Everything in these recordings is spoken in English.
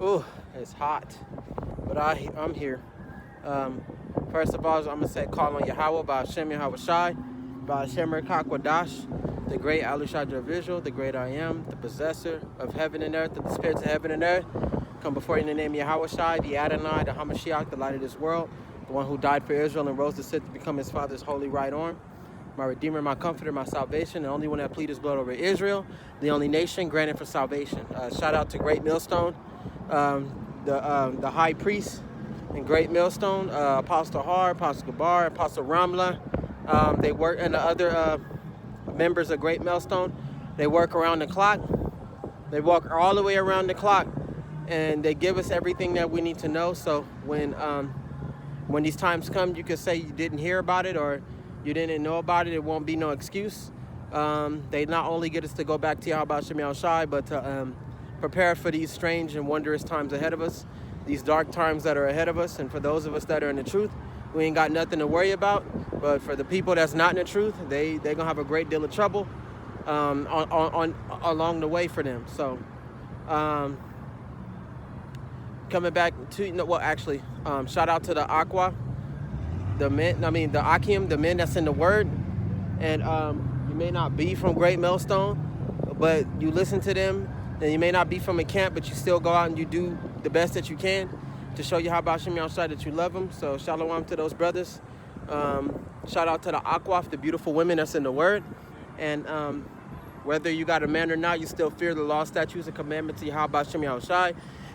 Ooh, it's hot, but I'm here. Um, First of all, I'm gonna say call on Yahweh by Hashem Yahweh Shai, by Hashem Kwadash, the great Alushadra visual, the great I am, the possessor of heaven and earth, of the spirits of heaven and earth. Come before you in the name of Yahweh Shai, the Adonai, the Hamashiach, the light of this world, the one who died for Israel and rose to sit to become his father's holy right arm. My Redeemer, my Comforter, my salvation, the only one that plead his blood over Israel, the only nation granted for salvation. Shout out to Great Millstone, the High Priest in Great Millstone, Apostle Har, Apostle Gabar, Apostle Ramla. They work, and the other members of Great Millstone. They work around the clock. They walk all the way around the clock, and they give us everything that we need to know. So when these times come, you can say you didn't hear about it or you didn't know about it. It won't be no excuse. They not only get us to go back to Yahweh Shem Shai, but to prepare for these strange and wondrous times ahead of us, these dark times that are ahead of us. And for those of us that are in the truth, we ain't got nothing to worry about. But for the people that's not in the truth, they're gonna have a great deal of trouble along the way for them. So coming back to, shout out to the Aqua, the Akim, the men that's in the Word. And you may not be from Great Millstone, but you listen to them. And you may not be from a camp, but you still go out and you do the best that you can to show you how about Shem Yahshua that you love them. So shalom to those brothers. Shout out to the Aquaf, the beautiful women that's in the Word. And whether you got a man or not, you still fear the law, statutes, and commandments of Yahweh Shem Yahshua.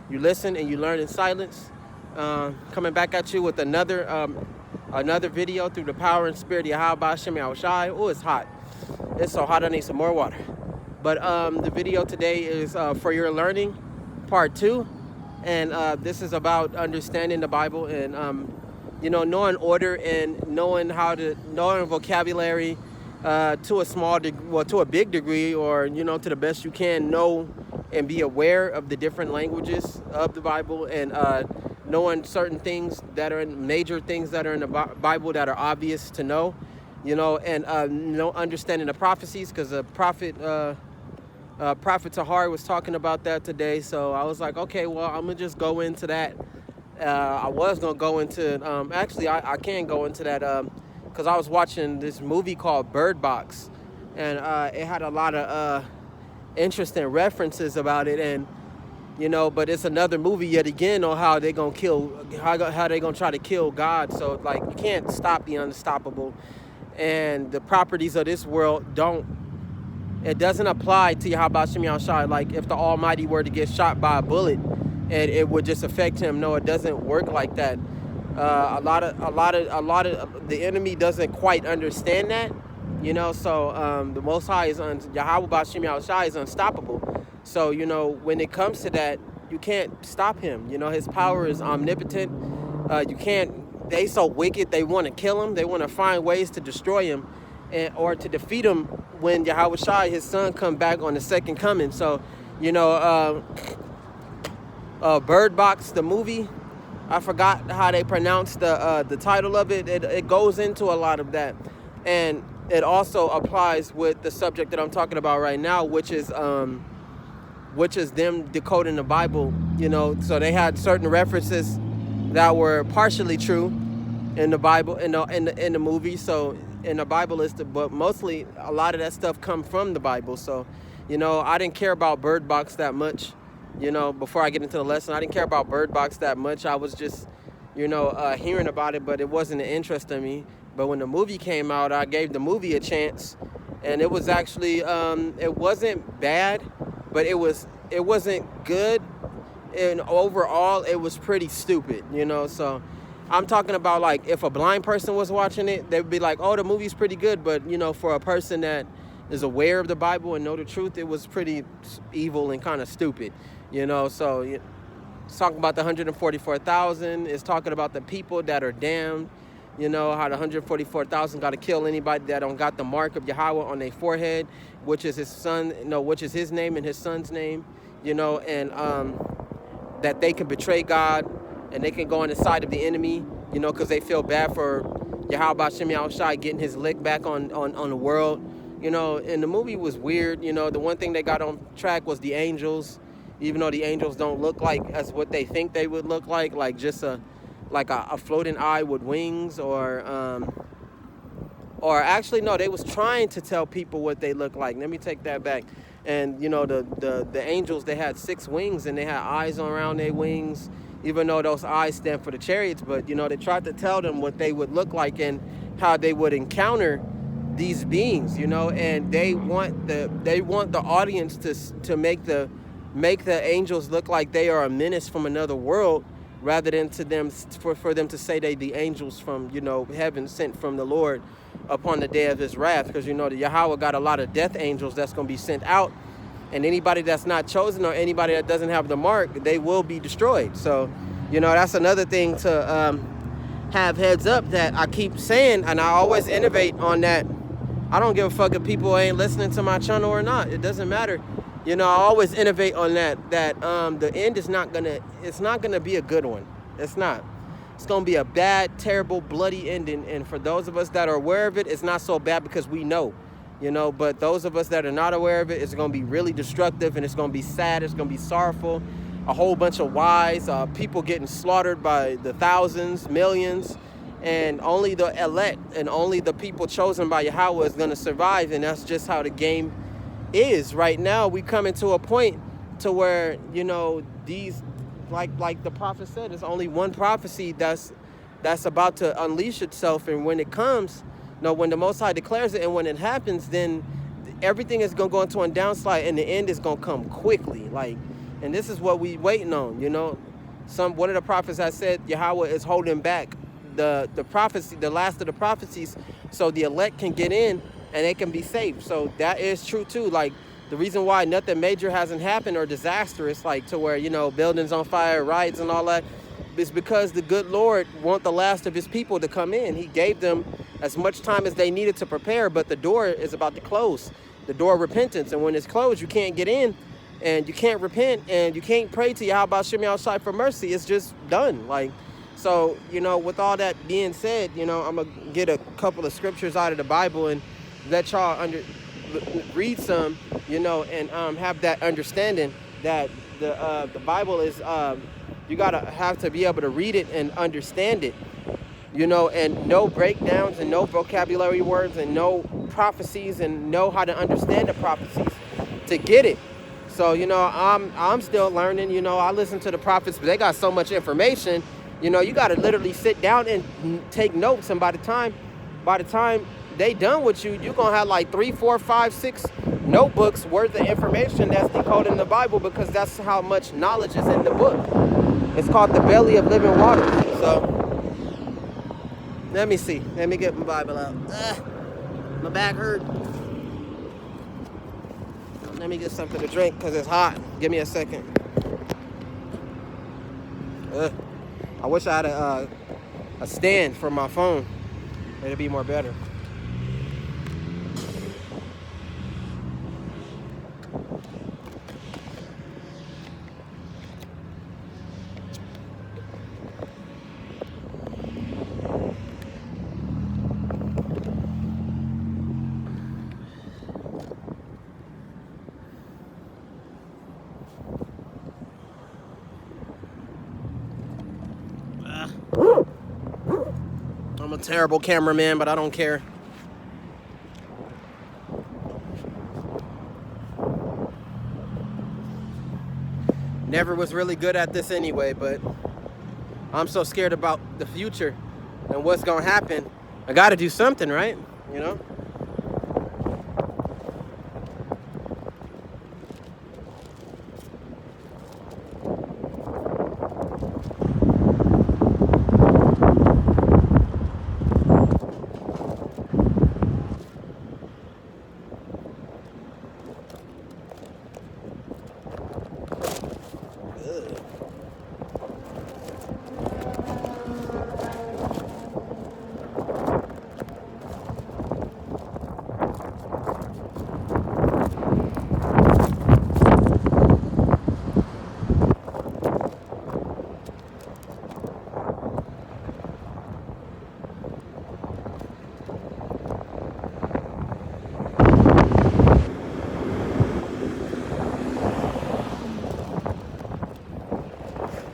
You listen and you learn in silence. Coming back at you with another video through the power and spirit of Yahweh Shem Yahshua. Oh, it's hot. It's so hot I need some more water. But the video today is for your learning, part 2. And this is about understanding the Bible and, knowing order and knowing vocabulary to a small degree, to a big degree, or, to the best you can know and be aware of the different languages of the Bible, and knowing certain things that are major things that are in the Bible that are obvious to know, and understanding the prophecies, because the Prophet Tahar was talking about that today. So I was like, okay, well, I'm gonna just go into that. I was gonna go into I can go into that because I was watching this movie called Bird Box, and it had a lot of interesting references about it, and but it's another movie yet again on how they gonna how they gonna try to kill God. So like, you can't stop the unstoppable, and the properties of this world it doesn't apply to Yahweh Shem Yahshua. Like, if the Almighty were to get shot by a bullet, and it would just affect him. No, it doesn't work like that. A lot of the enemy doesn't quite understand that, So the Most High Yahweh Shem Yahshua is unstoppable. So when it comes to that, you can't stop him. His power is omnipotent. You can't. They so wicked. They want to kill him. They want to find ways to destroy him, or to defeat him when Yahweh Shai, his son, come back on the second coming. So, Bird Box, the movie, I forgot how they pronounce the title of it. It goes into a lot of that. And it also applies with the subject that I'm talking about right now, which is them decoding the Bible, So they had certain references that were partially true in the Bible, in the movie. So in the Bible but mostly a lot of that stuff come from the Bible. So, I didn't care about Bird Box that much, before I get into the lesson. I didn't care about Bird Box that much. I was just, hearing about it, but it wasn't an interest in me. But when the movie came out, I gave the movie a chance, and it was actually, it wasn't bad, but it wasn't good. And overall, it was pretty stupid, so I'm talking about, like, if a blind person was watching it, they'd be like, oh, the movie's pretty good. But, for a person that is aware of the Bible and know the truth, it was pretty evil and kind of stupid, So it's talking about the 144,000. It's talking about the people that are damned, how the 144,000 got to kill anybody that don't got the mark of Yahweh on their forehead, which is his son, which is his name and his son's name, and that they can betray God. And they can go on the side of the enemy, because they feel bad for Yahweh Shem Yahshua getting his lick back on the world. And the movie was weird. The one thing they got on track was the angels. even though the angels don't look like as what they think they would look like just a floating eye with wings, or actually no, they was trying to tell people what they look like. Let me take that back. And you know, the angels, they had 6 wings and they had eyes around their wings, even though those eyes stand for the chariots. But you know, they tried to tell them what they would look like and how they would encounter these beings, you know. And they want the audience to make the angels look like they are a menace from another world, rather than for them to say they the angels from, you know, heaven, sent from the Lord upon the day of his wrath. Because you know, the Yahweh got a lot of death angels that's going to be sent out, and anybody that's not chosen or anybody that doesn't have the mark, they will be destroyed. So you know, that's another thing to have heads up, that I keep saying, and I always innovate on that. I don't give a fuck if people ain't listening to my channel or not. It doesn't matter. You know, I always innovate on that the end is not gonna be a good one. It's not. It's gonna be a bad, terrible, bloody ending. And for those of us that are aware of it, it's not so bad because we know, you know. But those of us that are not aware of it, it's gonna be really destructive, and it's gonna be sad. It's gonna be sorrowful. A whole bunch of wives, people getting slaughtered by the thousands, millions, and only the elect and only the people chosen by Yahweh is gonna survive. And that's just how the game is right now. We coming to a point to where, you know, these, like the prophet said, there's only one prophecy that's about to unleash itself. And when it comes, you know, when the Most High declares it and when it happens, then everything is gonna go into a downslide, and the end is gonna come quickly. And this is what we waiting on, you know. One of the prophets has said Yahweh is holding back the prophecy, the last of the prophecies, so the elect can get in and they can be saved. So that is true too. Like, the reason why nothing major hasn't happened or disastrous, like to where, you know, buildings on fire, riots and all that, is because the good Lord want the last of his people to come in. He gave them as much time as they needed to prepare, but the door is about to close, the door of repentance. And when it's closed, you can't get in, and you can't repent, and you can't pray to Yahweh Shem Yahushai for mercy. It's just done. Like, so, you know, with all that being said, you know, I'm gonna get a couple of scriptures out of the Bible and let y'all read some, you know, and have that understanding that the Bible is, you gotta have to be able to read it and understand it, you know, and no breakdowns and no vocabulary words and no prophecies, and know how to understand the prophecies to get it. So, you know, I'm still learning. You know, I listen to the prophets, but they got so much information. You know, you got to literally sit down and take notes. And by the time they done with you, you're going to have like 3, 4, 5, 6 notebooks worth of information that's decoding the Bible, because that's how much knowledge is in the book. It's called the belly of living water. So let me see. Let me get my Bible out. My back hurt. Let me get something to drink because it's hot. Give me a second. I wish I had a stand for my phone. It'd be more better. I'm a terrible cameraman, but I don't care. Never was really good at this anyway, but I'm so scared about the future and what's gonna happen. I gotta do something, right? You know?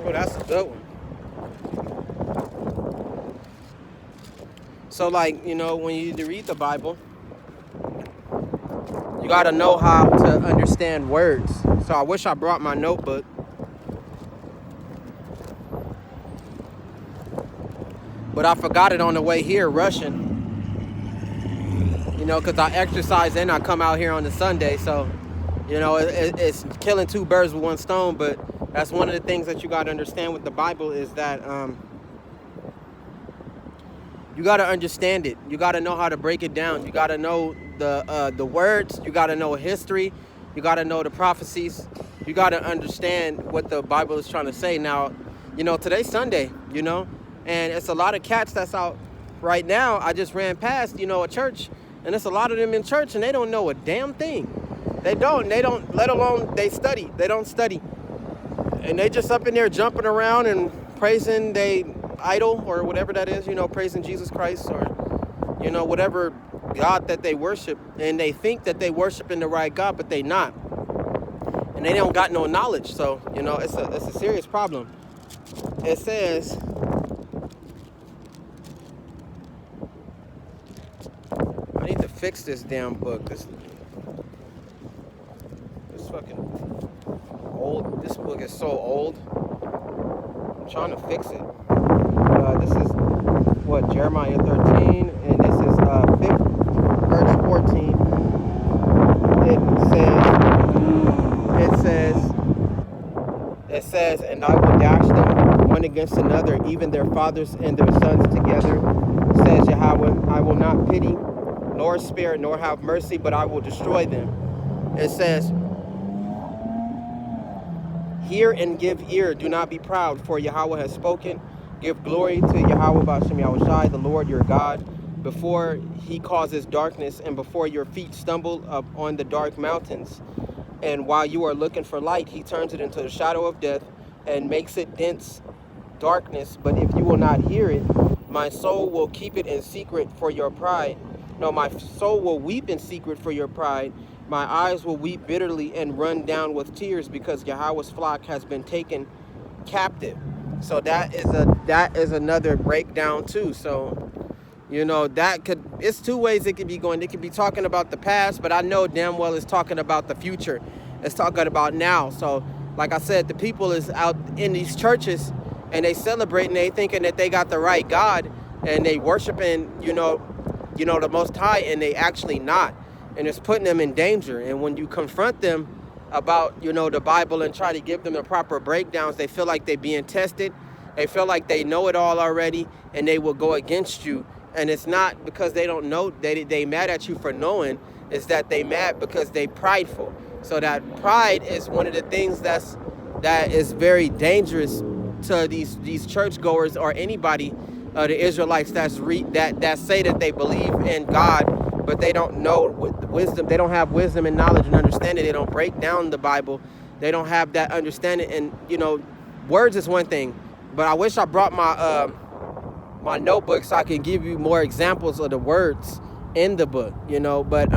Oh, that's a good one. So, like, you know, when you read the Bible, you got to know how to understand words. So I wish I brought my notebook. But I forgot it on the way here rushing. You know, because I exercise and I come out here on the Sunday. So, you know, it's killing two birds with one stone. But that's one of the things that you got to understand with the Bible is that you got to understand it. You got to know how to break it down. You got to know the words. You got to know history. You got to know the prophecies. You got to understand what the Bible is trying to say. Now, you know, today's Sunday, you know, and it's a lot of cats that's out right now. I just ran past, you know, a church, and it's a lot of them in church, and they don't know a damn thing. They don't, let alone they study. They don't study. And they just up in there jumping around and praising they idol or whatever that is, you know, praising Jesus Christ or, you know, whatever God that they worship. And they think that they worshiping the right God, but they not. And they don't got no knowledge. So, you know, it's a serious problem. It says, I need to fix this damn book. This fucking old. This book is so old. I'm trying to fix it. This is what, Jeremiah 13, and this is 5th verse 14. It says, and I will dash them one against another, even their fathers and their sons together, says Yahweh. I will not pity, nor spare, nor have mercy, but I will destroy them. It says, hear and give ear, do not be proud, for Yahweh has spoken. Give glory to Yahweh B'Shem Yahushai, the Lord your God, before he causes darkness and before your feet stumble up on the dark mountains. And while you are looking for light, he turns it into the shadow of death and makes it dense darkness. But if you will not hear it, my soul will keep it in secret for your pride. No, my soul will weep in secret for your pride. My eyes will weep bitterly and run down with tears because Yahweh's flock has been taken captive. So that is another breakdown too. So, you know, it's two ways it could be going. It could be talking about the past, but I know damn well it's talking about the future. It's talking about now. So, like I said, the people is out in these churches and they celebrating, they thinking that they got the right God and they worshiping, you know, the Most High, and they actually not. And it's putting them in danger. And when you confront them about, you know, the Bible and try to give them the proper breakdowns, they feel like they're being tested. They feel like they know it all already, and they will go against you. And it's not because they don't know, they mad at you for knowing. It's that they mad because they prideful. So that pride is one of the things that is very dangerous to these churchgoers or anybody, the Israelites that say that they believe in God, but they don't know wisdom. They don't have wisdom and knowledge and understanding. They don't break down the Bible. They don't have that understanding. And, you know, words is one thing, but I wish I brought my my notebook so I can give you more examples of the words in the book, you know. But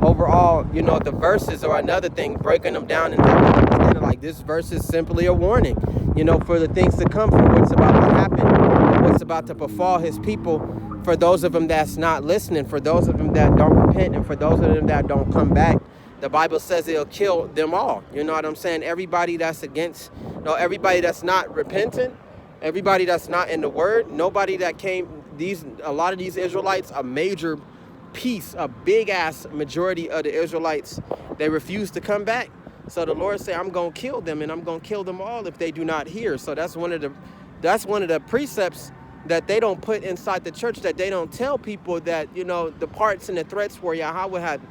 overall, you know, the verses are another thing, breaking them down and understanding, like, this verse is simply a warning, you know, for the things to come, for what's about to happen, what's about to befall his people, for those of them that's not listening, for those of them that don't repent, and for those of them that don't come back. The Bible says it'll kill them all. You know what I'm saying? Everybody that's against, no, everybody that's not repentant, everybody that's not in the word, nobody that came, a lot of these Israelites, a major piece, a big ass majority of the Israelites, they refuse to come back. So the Lord said, I'm going to kill them, and I'm going to kill them all if they do not hear. So that's one of the precepts that they don't put inside the church, that they don't tell people, that, you know, the parts and the threats where Yahweh had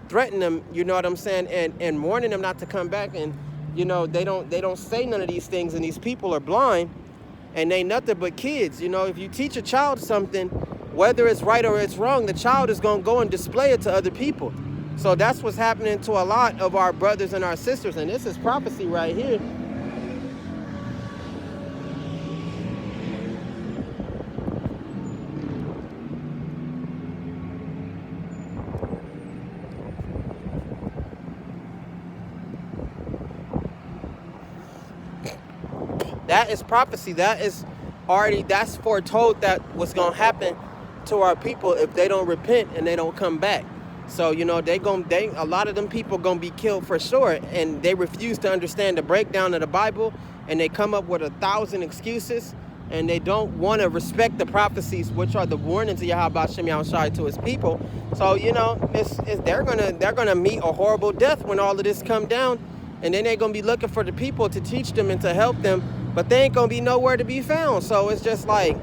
threatened them, you know what I'm saying, and warning them not to come back. And, you know, they don't say none of these things, and these people are blind, and they nothing but kids. You know, if you teach a child something, whether it's right or it's wrong, the child is going to go and display it to other people. So that's what's happening to a lot of our brothers and our sisters. And this is prophecy right here. That is prophecy. That's foretold that what's going to happen to our people if they don't repent and they don't come back. So, a lot of them people going to be killed for sure. And they refuse to understand the breakdown of the Bible. And they come up with 1,000 excuses. And they don't want to respect the prophecies, which are the warnings of Yahweh Shem Yahushai to his people. So, they're gonna meet a horrible death when all of this come down. And then they're going to be looking for the people to teach them and to help them. But they ain't going to be nowhere to be found. So it's just like,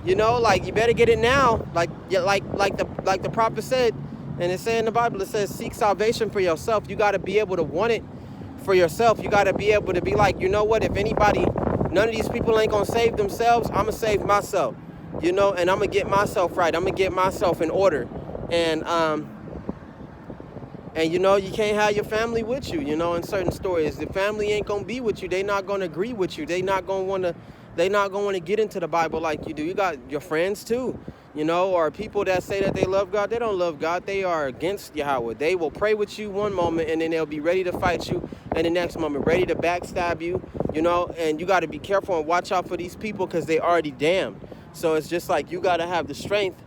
you better get it now. Like the prophet said, and it said in the Bible, it says, seek salvation for yourself. You got to be able to want it for yourself. You got to be able to be like, you know what, if none of these people ain't going to save themselves, I'm going to save myself, and I'm going to get myself right. I'm going to get myself in order. And you can't have your family with you, in certain stories. The family ain't going to be with you. They not going to agree with you. They not going to want to get into the Bible like you do. You got your friends too, or people that say that they love God. They don't love God. They are against Yahweh. They will pray with you one moment and then they'll be ready to fight you in the next moment, ready to backstab you, and you got to be careful and watch out for these people because they already damned. So it's just like you got to have the strength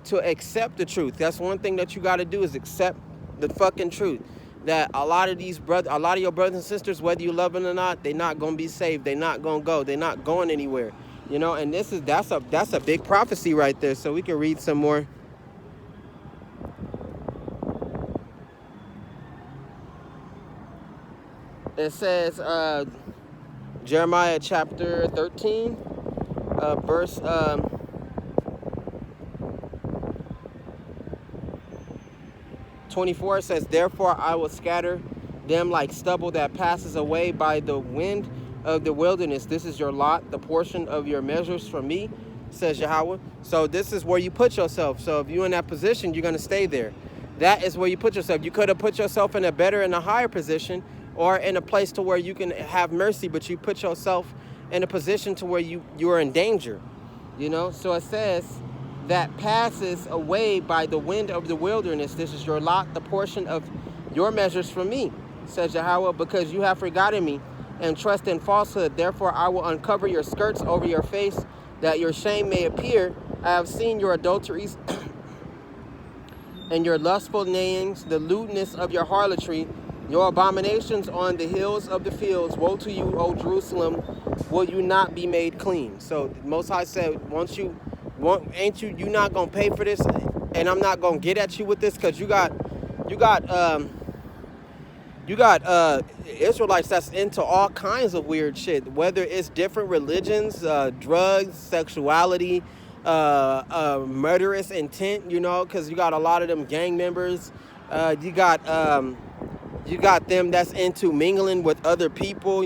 to accept the truth. That's one thing that you got to do is accept the fucking truth. That a lot of your brothers and sisters, whether you love them or not, they're not gonna be saved. They're not gonna go. They're not going anywhere. And that's a big prophecy right there. So we can read some more. It says Jeremiah chapter 13, verse 24 says, therefore I will scatter them like stubble that passes away by the wind of the wilderness. This is your lot, the portion of your measures from me, says Yahweh. So this is where you put yourself. So if you're in that position, you're going to stay there. That is where you put yourself. You could have put yourself in a higher position or in a place to where you can have mercy, but you put yourself in a position to where you are in danger. So it says, that passes away by the wind of the wilderness. This is your lot, the portion of your measures from me, says Yahweh, because you have forgotten me and trust in falsehood. Therefore, I will uncover your skirts over your face, that your shame may appear. I have seen your adulteries and your lustful neighings, the lewdness of your harlotry, your abominations on the hills of the fields. Woe to you, O Jerusalem, will you not be made clean? So the Most High said, you not gonna pay for this, and I'm not gonna get at you with this, because you got Israelites that's into all kinds of weird shit, whether it's different religions, drugs, sexuality, murderous intent, because you got a lot of them gang members. You got them that's into mingling with other people,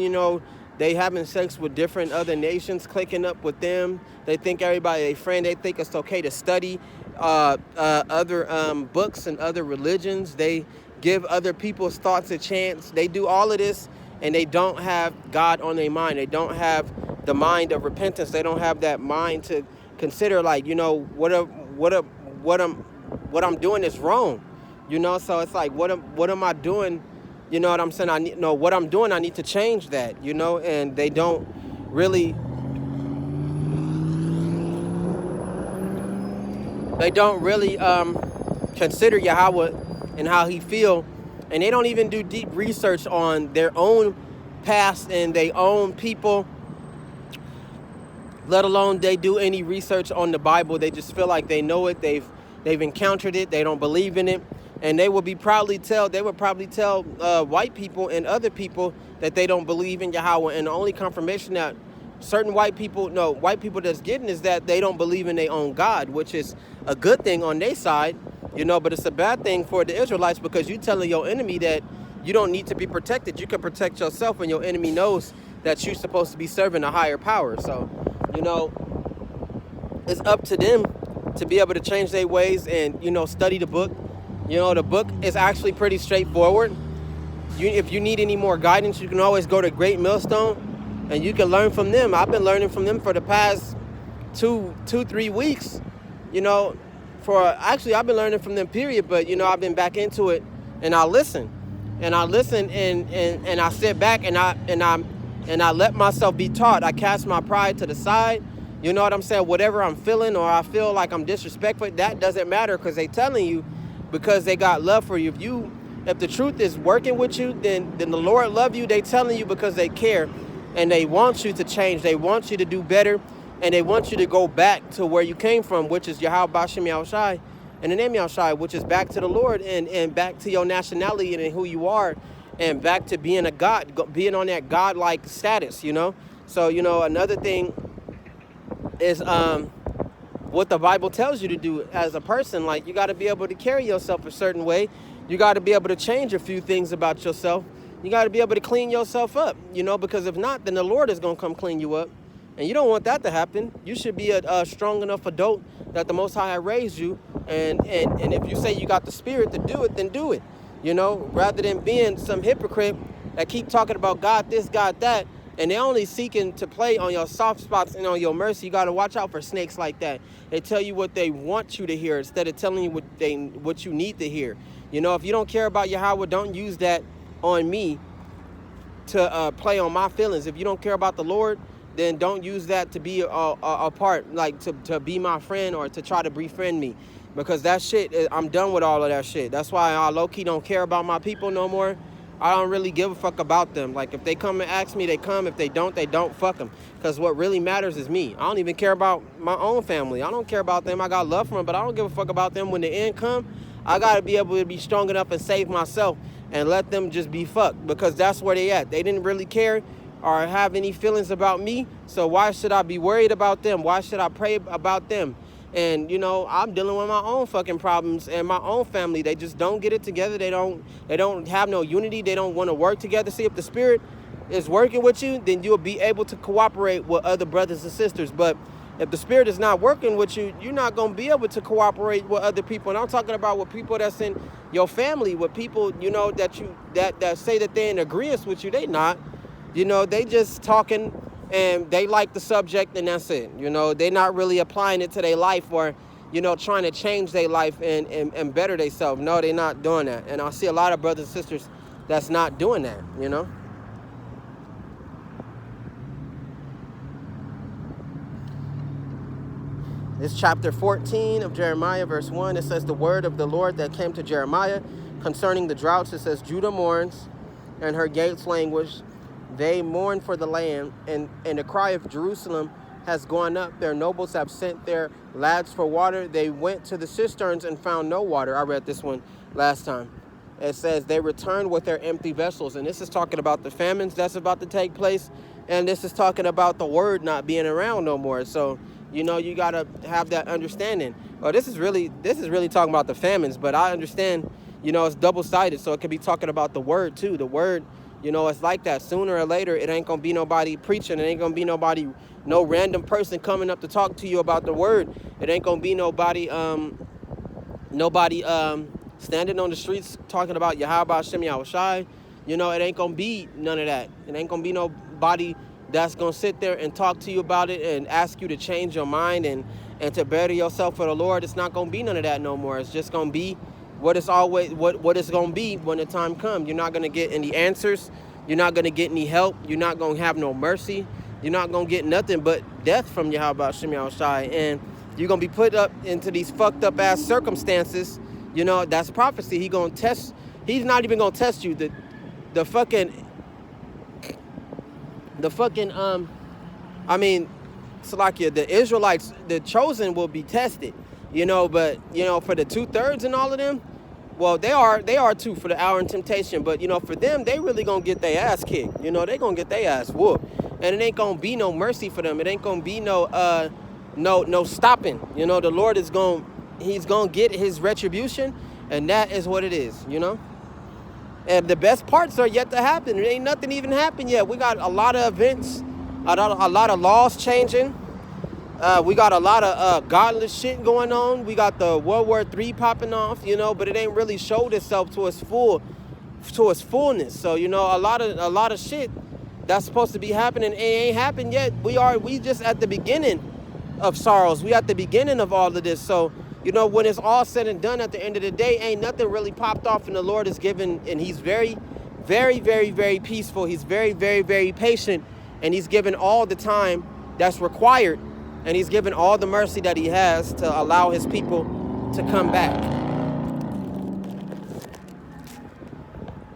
they having sex with different other nations, clicking up with them. They think everybody a friend. They think it's okay to study other books and other religions. They give other people's thoughts a chance. They do all of this, and they don't have God on their mind. They don't have the mind of repentance. They don't have that mind to consider, like, what I'm doing is wrong. So it's like, what am I doing? You know what I'm saying? What I'm doing, I need to change that, and they don't really consider Yahweh and how he feel, and they don't even do deep research on their own past and their own people, let alone they do any research on the Bible. They just feel like they know it, they've encountered it, they don't believe in it. And they would probably tell white people and other people that they don't believe in Yahweh. And the only confirmation that certain white people that's getting is that they don't believe in their own God, which is a good thing on their side, but it's a bad thing for the Israelites, because you're telling your enemy that you don't need to be protected. You can protect yourself when your enemy knows that you're supposed to be serving a higher power. So, it's up to them to be able to change their ways and, study the book. The book is actually pretty straightforward. If you need any more guidance, you can always go to Great Millstone and you can learn from them. I've been learning from them for the past 3 weeks. I've been learning from them, period. But, I've been back into it, and I listen. And I sit back and and I let myself be taught. I cast my pride to the side. You know what I'm saying? Whatever I'm feeling, or I feel like I'm disrespectful, that doesn't matter, because they telling you, because they got love for you. If the truth is working with you, then the Lord love you. They telling you because they care, and they want you to change. They want you to do better, and they want you to go back to where you came from, which is Yahweh Bashem Yahushai, and the name Yahushai, which is back to the Lord, and back to your nationality and who you are, and back to being a God, being on that God-like status, you know? So, you know, another thing is what the Bible tells you to do as a person. Like, you got to be able to carry yourself a certain way. You got to be able to change a few things about yourself. You got to be able to clean yourself up, you know, because if not, then the Lord is going to come clean you up. And you don't want that to happen. You should be a strong enough adult that the Most High raised you. And if you say you got the spirit to do it, then do it. You know, rather than being some hypocrite that keep talking about God this, God that, and they're only seeking to play on your soft spots and on your mercy. You got to watch out for snakes like that. They tell you what they want you to hear instead of telling you what you need to hear. You know, if you don't care about Yahweh, don't use that on me to play on my feelings. If you don't care about the Lord, then don't use that to be a part, like to be my friend or to try to befriend me. Because that shit, I'm done with all of that shit. That's why I low-key don't care about my people no more. I don't really give a fuck about them. Like, if they come and ask me, they come. If they don't, they don't. Fuck them. Because what really matters is me. I don't even care about my own family. I don't care about them. I got love for them, but I don't give a fuck about them. When the end come, I got to be able to be strong enough and save myself and let them just be fucked, because that's where they at. They didn't really care or have any feelings about me, so why should I be worried about them? Why should I pray about them? And, you know, I'm dealing with my own fucking problems and my own family. They just don't get it together. They don't have no unity. They don't want to work together. See, if the spirit is working with you, then you'll be able to cooperate with other brothers and sisters. But if the spirit is not working with you, you're not going to be able to cooperate with other people. And I'm talking about with people that's in your family, with people, you know, that say that they're in agreement with you. They not. You know, they just talking and they like the subject, and that's it. You know, they're not really applying it to their life, or, you know, trying to change their life and better themselves. No, they're not doing that. And I see a lot of brothers and sisters that's not doing that, you know. It's chapter 14 of Jeremiah, verse 1. It says, the word of the Lord that came to Jeremiah concerning the droughts. It says, Judah mourns, and her gates languish. They mourn for the land, and the cry of Jerusalem has gone up. Their nobles have sent their lads for water. They went to the cisterns and found no water. I read this one last time. It says they returned with their empty vessels. And this is talking about the famines that's about to take place. And this is talking about the word not being around no more. So, you know, you got to have that understanding. Well, this is really talking about the famines, but I understand, you know, it's double-sided. So it could be talking about the word too. The word, you know, it's like that. Sooner or later, it ain't going to be nobody preaching. It ain't going to be no random person coming up to talk to you about the word. It ain't going to be nobody standing on the streets talking about Yahweh Hashem Yahushai. You know, it ain't going to be none of that. It ain't going to be nobody that's going to sit there and talk to you about it and ask you to change your mind and to better yourself for the Lord. It's not going to be none of that no more. It's just going to be what it's always what it's going to be when the time comes. You're not going to get any answers. You're not going to get any help. You're not going to have no mercy. You're not going to get nothing but death from Yahweh Hashem Yahushai. And you're going to be put up into these fucked up ass circumstances. You know, that's prophecy. He's not even going to test you. The fucking Salakia, the Israelites, the chosen will be tested, you know, but, you know, for the 2/3 and all of them, well, they are too for the hour in temptation, but, you know, for them, they really gonna get their ass kicked, you know, they gonna get their ass whooped, and it ain't gonna be no mercy for them. It ain't gonna be no stopping, you know. The Lord he's gonna get his retribution, and that is what it is, you know. And the best parts are yet to happen. There ain't nothing even happened yet. We got a lot of events, a lot of laws changing. We got a lot of godless shit going on. We got the World War III popping off, you know, but it ain't really showed itself to its fullness. So, you know, a lot of shit that's supposed to be happening, it ain't happened yet. We just at the beginning of sorrows. We at the beginning of all of this. So, you know, when it's all said and done at the end of the day, ain't nothing really popped off, and the Lord is given, and he's very, very, very, very peaceful. He's very, very, very patient, and he's given all the time that's required, and he's given all the mercy that he has to allow his people to come back.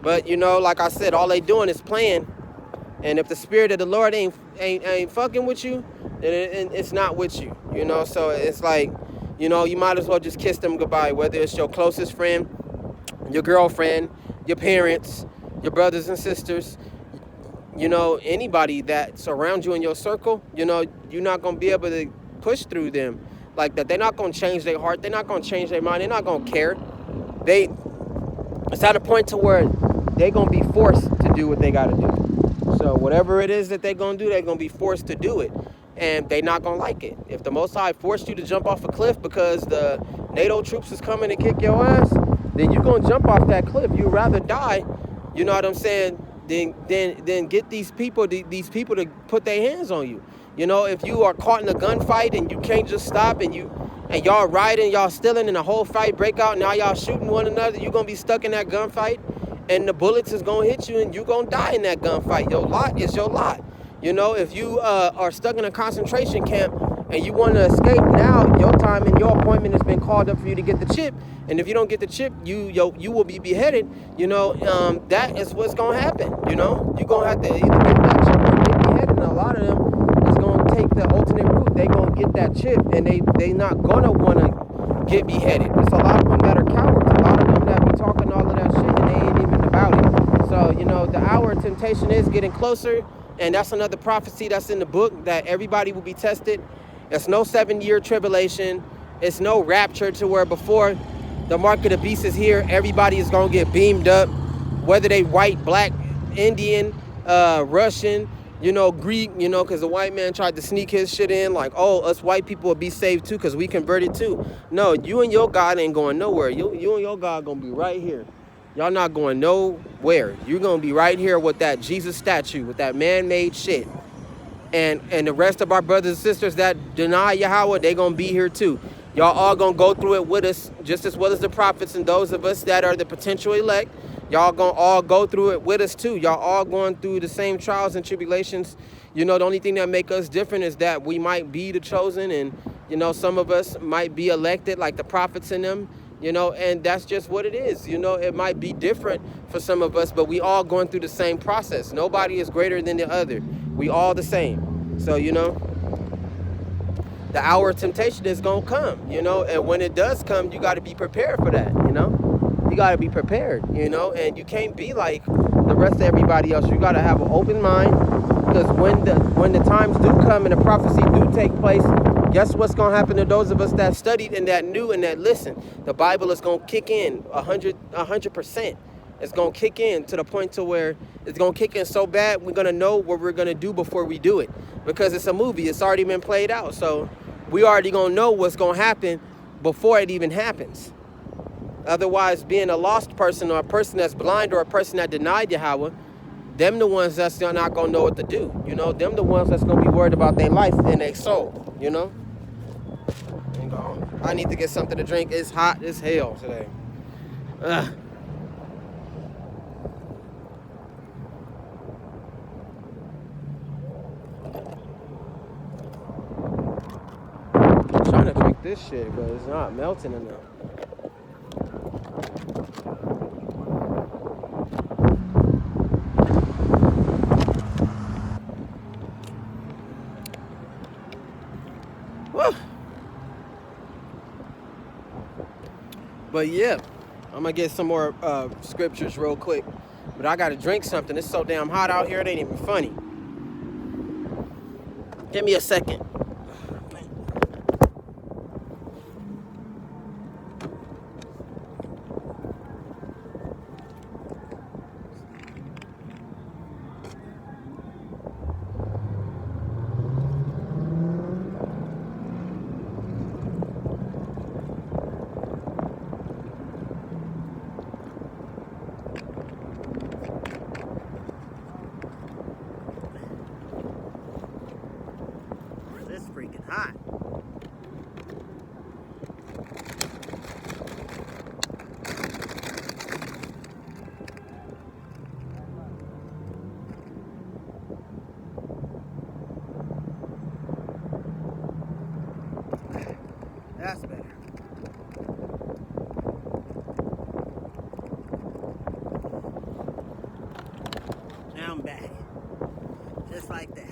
But, you know, like I said, all they doing is playing. And if the spirit of the Lord ain't fucking with you, then it's not with you, you know? So it's like, you know, you might as well just kiss them goodbye, whether it's your closest friend, your girlfriend, your parents, your brothers and sisters, you know, anybody that surrounds you in your circle. You know, you're not going to be able to push through them like that. They're not going to change their heart. They're not going to change their mind. They're not going to care. It's at a point to where they're going to be forced to do what they got to do. So whatever it is that they're going to do, they're going to be forced to do it. And they're not going to like it. If the Most High forced you to jump off a cliff because the NATO troops is coming to kick your ass, then you're going to jump off that cliff. You'd rather die, you know what I'm saying, than get these people to put their hands on you. You know, if you are caught in a gunfight and you can't just stop and y'all riding, y'all stealing, and the whole fight break out, now y'all shooting one another, you're going to be stuck in that gunfight. And the bullets is going to hit you and you're going to die in that gunfight. Your lot is your lot. You know, if you are stuck in a concentration camp and you want to escape, now your time and your appointment has been called up for you to get the chip. And if you don't get the chip, you will be beheaded. You know, that is what's going to happen. You know, you're going to have to either get that chip or get beheaded. And a lot of them is going to take the alternate route. They're going to get that chip and they not going to want to get beheaded. There's a lot of them that are cowards. A lot of them that be talking all of that shit and they ain't even about it. So, you know, the hour of temptation is getting closer. And that's another prophecy that's in the book, that everybody will be tested. It's no 7-year tribulation. It's no rapture to where before the mark of the beast is here, everybody is going to get beamed up, whether they white, black, Indian, Russian, you know, Greek, you know, because the white man tried to sneak his shit in like, oh, us white people will be saved too because we converted too. No, you and your God ain't going nowhere. You and your God going to be right here. Y'all not going nowhere. You're going to be right here with that Jesus statue, with that man-made shit. And the rest of our brothers and sisters that deny Yahweh, they going to be here too. Y'all all going to go through it with us, just as well as the prophets and those of us that are the potential elect. Y'all going to all go through it with us too. Y'all all going through the same trials and tribulations. You know, the only thing that make us different is that we might be the chosen, and, you know, some of us might be elected like the prophets in them. You know, and that's just what it is. You know, it might be different for some of us, but we all going through the same process. Nobody is greater than the other. We all the same. So, you know, the hour of temptation is going to come, you know, and when it does come, you got to be prepared for that, you know. You got to be prepared, you know, and you can't be like the rest of everybody else. You got to have an open mind, because when the times do come and the prophecy do take place, guess what's going to happen to those of us that studied and that knew and that listened? The Bible is going to kick in 100%. It's going to kick in to the point to where it's going to kick in so bad, we're going to know what we're going to do before we do it. Because it's a movie. It's already been played out. So we already going to know what's going to happen before it even happens. Otherwise, being a lost person or a person that's blind or a person that denied Yahweh, them the ones that's not going to know what to do. You know, them the ones that's going to be worried about their life and their soul, you know. I need to get something to drink. It's hot as hell today. Ugh. I'm trying to drink this shit, but it's not melting enough. Woo. But yeah, I'm gonna get some more scriptures real quick. But I gotta drink something. It's so damn hot out here, it ain't even funny. Give me a second. Hot. Just like that.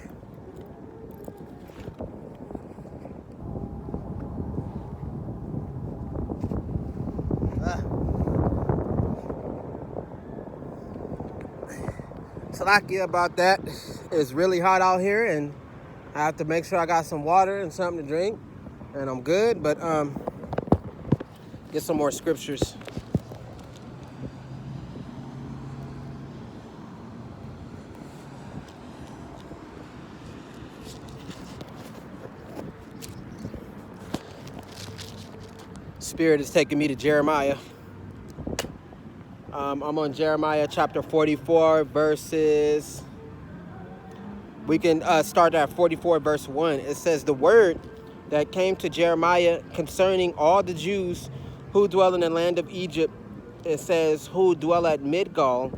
Salakia about that. It's really hot out here, and I have to make sure I got some water and something to drink, and I'm good. But get some more scriptures. Spirit is taking me to Jeremiah. I'm on Jeremiah chapter 44 verses. We can start at 44 verse 1. It says, the word that came to Jeremiah concerning all the Jews who dwell in the land of Egypt. It says, who dwell at Migdol,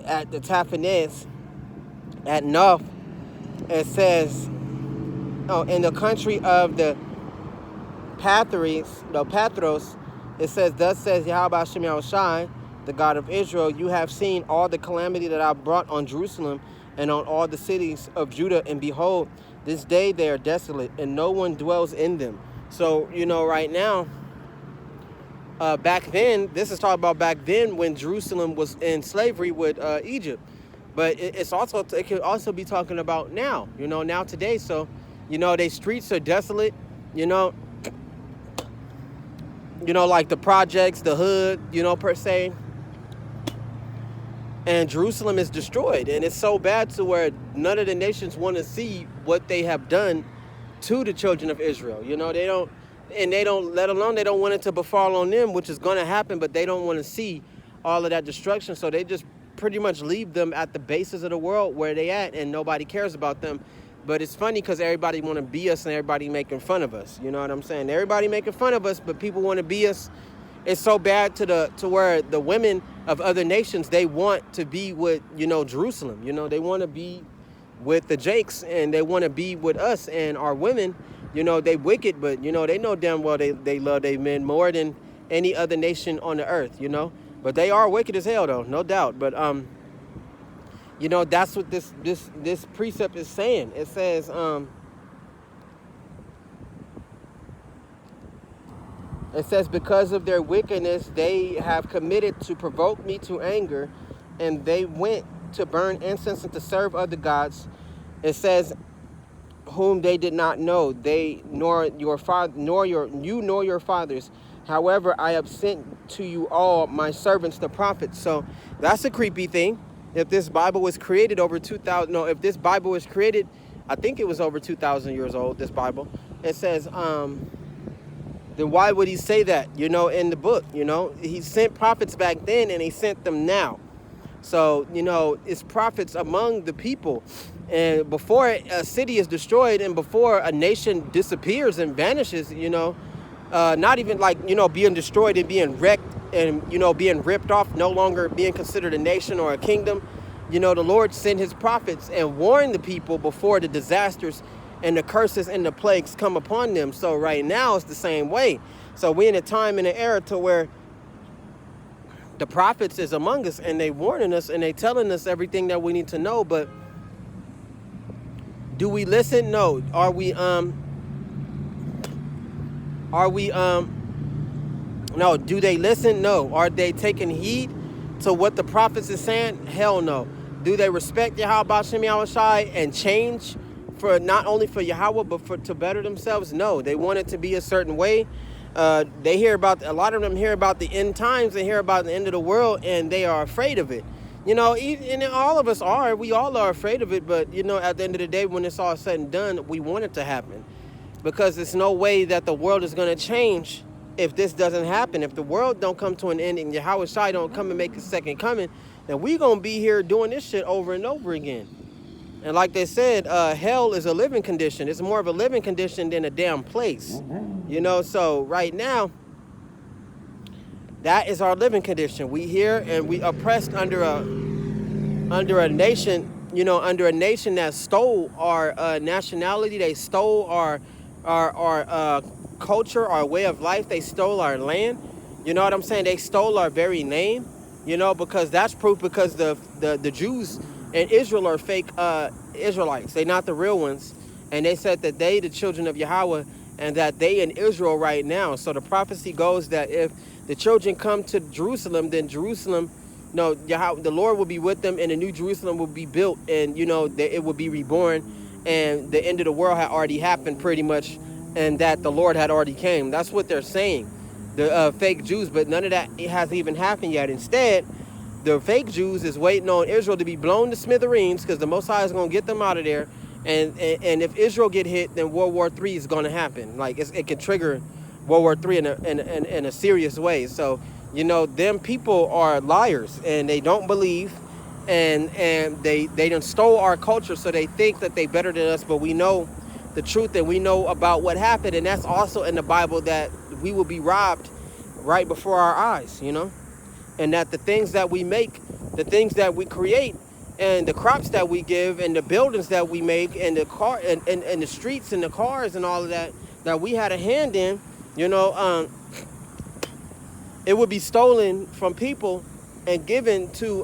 at the Taphanes, at Noph. It says, in the country of the Pathros, it says, thus says Yahweh Hashem Yahushai, the God of Israel, you have seen all the calamity that I brought on Jerusalem and on all the cities of Judah, and behold, this day they are desolate, and no one dwells in them. So, right now, back then, this is talking about back then when Jerusalem was in slavery with Egypt. But it could also be talking about now, now today. So, they streets are desolate, like the projects, the hood, per se. And Jerusalem is destroyed. And it's so bad to where none of the nations want to see what they have done to the children of Israel. They don't want it to befall on them, which is going to happen, but they don't want to see all of that destruction. So they just pretty much leave them at the bases of the world where they at, and nobody cares about them. But it's funny because everybody want to be us and everybody making fun of us. You know what I'm saying? Everybody making fun of us, but people want to be us. It's so bad to where the women of other nations, they want to be with, Jerusalem. They want to be with the Jakes, and they want to be with us. And our women, they wicked, but, they know damn well they love their men more than any other nation on the earth, But they are wicked as hell, though, no doubt. But, that's what this precept is saying. It says, because of their wickedness, they have committed to provoke me to anger, and they went to burn incense and to serve other gods. It says, whom they did not know, nor your fathers. However, I have sent to you all my servants, the prophets. So that's a creepy thing. If this Bible was created over 2,000, if this Bible was created, I think it was over 2,000 years old, this Bible. It says, then why would he say that, in the book, He sent prophets back then and he sent them now. So, it's prophets among the people. And before a city is destroyed and before a nation disappears and vanishes, not even like, being destroyed and being wrecked and, being ripped off, no longer being considered a nation or a kingdom, the Lord sent his prophets and warned the people before the disasters and the curses and the plagues come upon them. So right now it's the same way. So we're in a time and an era to where the prophets is among us, and they warning us and they telling us everything that we need to know. But do we listen? No. Are we no, do they listen? No. Are they taking heed to what the prophets is saying? Hell no. Do they respect Yahweh Hashem Yahushai and change for not only for Yahweh but to better themselves? No. They want it to be a certain way. They hear about, a lot of them hear about the end times, they hear about the end of the world, and they are afraid of it. And all of us are. We all are afraid of it. But, at the end of the day, when it's all said and done, we want it to happen. Because there's no way that the world is going to change if this doesn't happen. If the world don't come to an end and Yahweh Shai don't come and make his second coming, then we going to be here doing this shit over and over again. And like they said, hell is a living condition. It's more of a living condition than a damn place. So right now, that is our living condition. We here and we oppressed under a nation, under a nation that stole our nationality. They stole our culture, our way of life. They stole our land. You know what I'm saying? They stole our very name. You know, because that's proof, because the Jews in Israel are fake Israelites. They're not the real ones. And they said that they, the children of Yahweh, and that they in Israel right now. So the prophecy goes that if the children come to Jerusalem, then Jerusalem, no, Yahweh, the Lord will be with them, and the new Jerusalem will be built, and you know that it will be reborn, and the end of the world had already happened pretty much, and that the Lord had already came. That's what they're saying, the fake Jews. But none of that has even happened yet. Instead, the fake Jews is waiting on Israel to be blown to smithereens, because the Most High is going to get them out of there. And if Israel get hit, then World War III is going to happen. Like it can trigger World War III in a serious way. So, you know, them people are liars, and they don't believe, and they done stole our culture, so they think that they better than us. But we know the truth, and we know about what happened, and that's also in the Bible, that we will be robbed right before our eyes, you know, and that the things that we make, the things that we create, and the crops that we give, and the buildings that we make, and the car and the streets and the cars and all of that we had a hand in, you know, it would be stolen from people and given to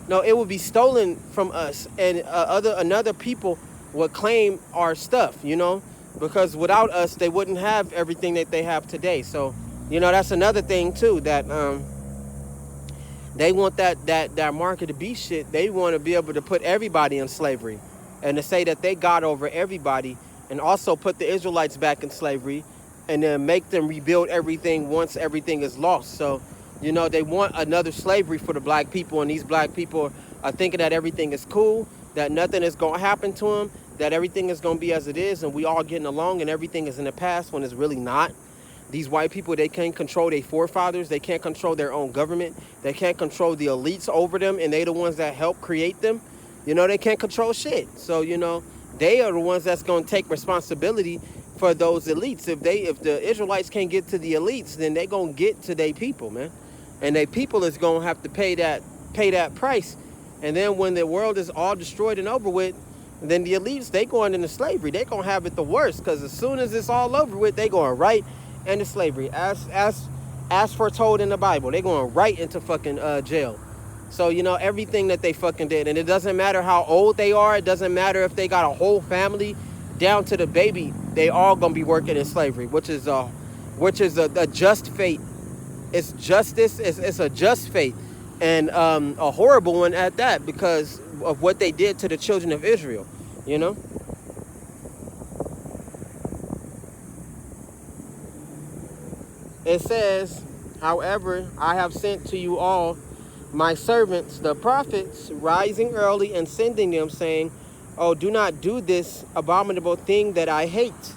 no, it would be stolen from us, and another people would claim our stuff, you know, because without us they wouldn't have everything that they have today. So, you know, that's another thing too, that they want that market to be shit. They want to be able to put everybody in slavery, and to say that they got over everybody, and also put the Israelites back in slavery, and then make them rebuild everything once everything is lost. So, you know, they want another slavery for the black people, and these black people are thinking that everything is cool, that nothing is going to happen to them, that everything is going to be as it is, and we all getting along, and everything is in the past, when it's really not. These white people, they can't control their forefathers. They can't control their own government. They can't control the elites over them, and they the ones that help create them. You know, they can't control shit. So, you know, they are the ones that's going to take responsibility for those elites. If the Israelites can't get to the elites, then they going to get to their people, man. And their people is going to have to pay that price. And then when the world is all destroyed and over with, then the elites, they going into slavery. They going to have it the worst, because as soon as it's all over with, they going right into slavery, as foretold in the Bible. They going right into fucking jail. So, you know, everything that they fucking did, and it doesn't matter how old they are, it doesn't matter if they got a whole family down to the baby, they all gonna be working in slavery, which is a just fate. It's justice. It's a just fate, and a horrible one at that, because of what they did to the children of Israel. You know. It says, however, I have sent to you all my servants, the prophets, rising early and sending them, saying, oh, do not do this abominable thing that I hate.